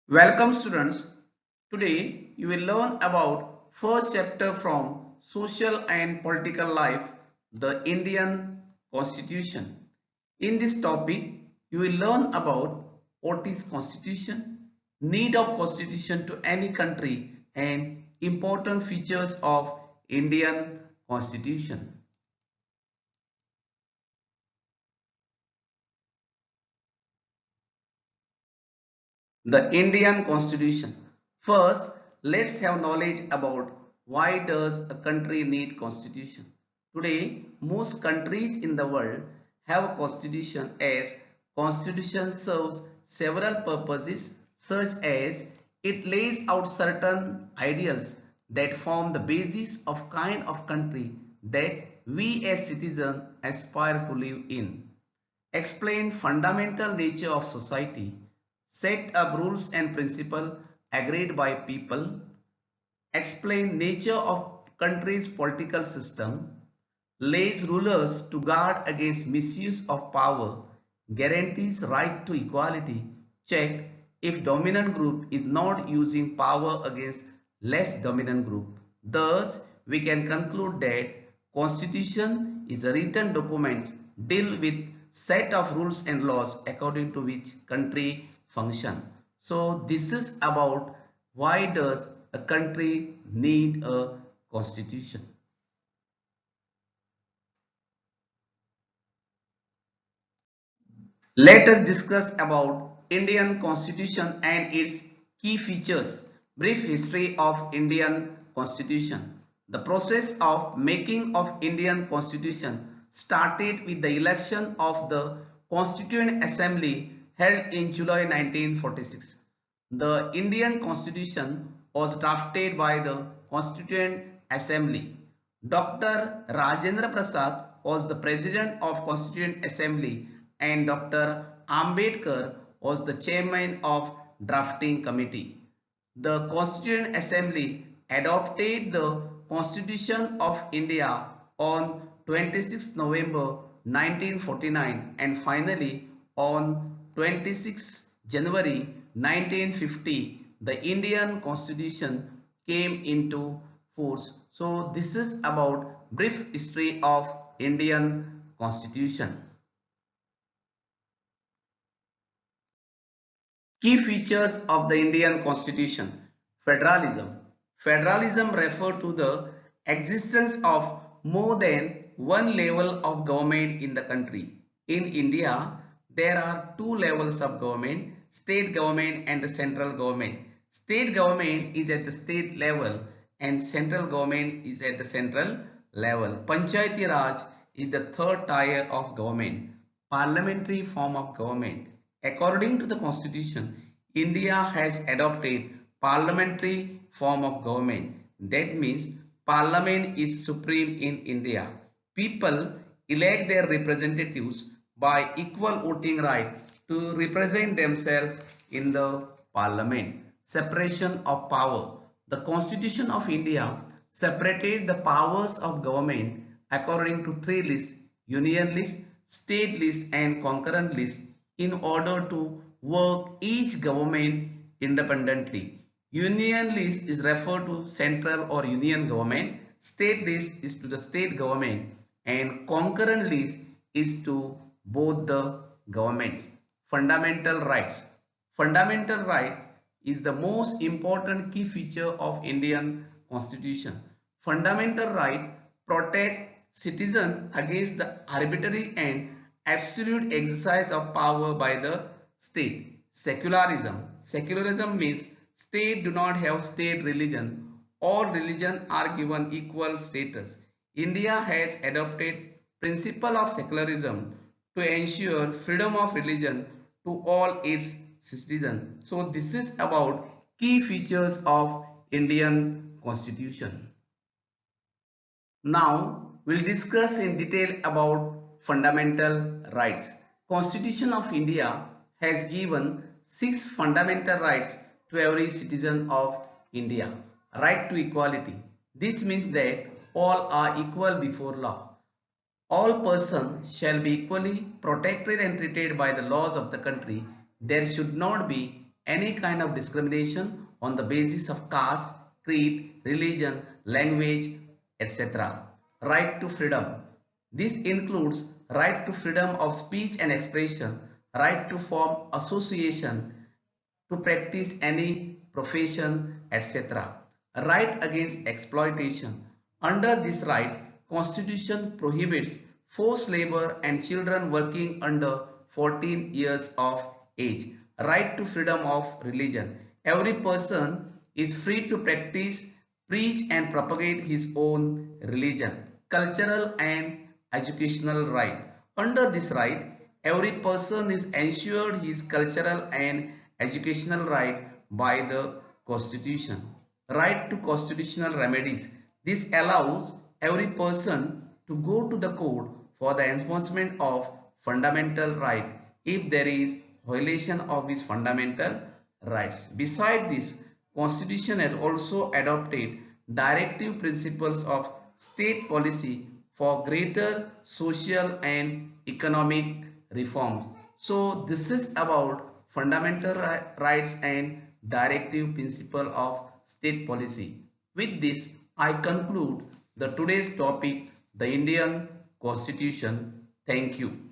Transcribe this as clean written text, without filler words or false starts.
Welcome students. Today you will learn about first chapter from Social and Political Life, the Indian Constitution. In this topic, you will learn about what is Constitution, need of Constitution to any country and important features of Indian Constitution. The Indian Constitution. First, let's have knowledge about why does a country need constitution. Today, most countries in the world have a constitution as constitution serves several purposes such as it lays out certain ideals that form the basis of kind of country that we as citizens aspire to live in, explain fundamental nature of society, set up rules and principles agreed by people, explain nature of country's political system, lays rulers to guard against misuse of power, guarantees right to equality, check if dominant group is not using power against less dominant group. Thus, we can conclude that Constitution is a written document deal with set of rules and laws according to which country function. So this is about why does a country need a constitution. Let us discuss about Indian Constitution and its key features. Brief history of Indian Constitution. The process of making of Indian Constitution started with the election of the Constituent Assembly held in July 1946. The Indian Constitution was drafted by the Constituent Assembly. Dr. Rajendra Prasad was the president of Constituent Assembly and Dr. Ambedkar was the chairman of drafting committee. The Constituent Assembly adopted the Constitution of India on 26 November 1949 and finally on 26 January 1950 the Indian Constitution came into force. So this is about brief history of Indian Constitution. Key features of the Indian Constitution. Federalism. Federalism refers to the existence of more than one level of government in the country. In India, there are two levels of government, state government and the central government. State government is at the state level and central government is at the central level. Panchayati Raj is the third tier of government, parliamentary form of government. According to the constitution, India has adopted parliamentary form of government. That means parliament is supreme in India. People elect their representatives by equal voting right to represent themselves in the parliament. Separation of power. The constitution of India separated the powers of government according to three lists: union list, state list and concurrent list, in order to work each government independently. Union list is referred to central or union government, state list is to the state government and concurrent list is to both the governments. Fundamental rights. Fundamental right is the most important key feature of Indian Constitution. Fundamental right protect citizens against the arbitrary and absolute exercise of power by the state. Secularism. Secularism means state do not have state religion. All religions are given equal status. India has adopted principle of secularism to ensure freedom of religion to all its citizens. So this is about key features of Indian Constitution. Now we'll discuss in detail about fundamental rights. Constitution of India has given 6 fundamental rights to every citizen of India. Right to equality. This means that all are equal before law. All persons shall be equally protected and treated by the laws of the country. There should not be any kind of discrimination on the basis of caste, creed, religion, language, etc. Right to freedom. This includes right to freedom of speech and expression, right to form association, to practice any profession, etc. Right against exploitation. Under this right, Constitution prohibits forced labor and children working under 14 years of age. Right to freedom of religion. Every person is free to practice, preach and propagate his own religion. Cultural and educational right. Under this right, every person is ensured his cultural and educational right by the Constitution. Right to constitutional remedies. This allows every person to go to the court for the enforcement of fundamental right if there is violation of his fundamental rights. Besides this, Constitution has also adopted directive principles of state policy for greater social and economic reforms. So this is about fundamental rights and directive principle of state policy. With this, I conclude the today's topic, the Indian Constitution. Thank you.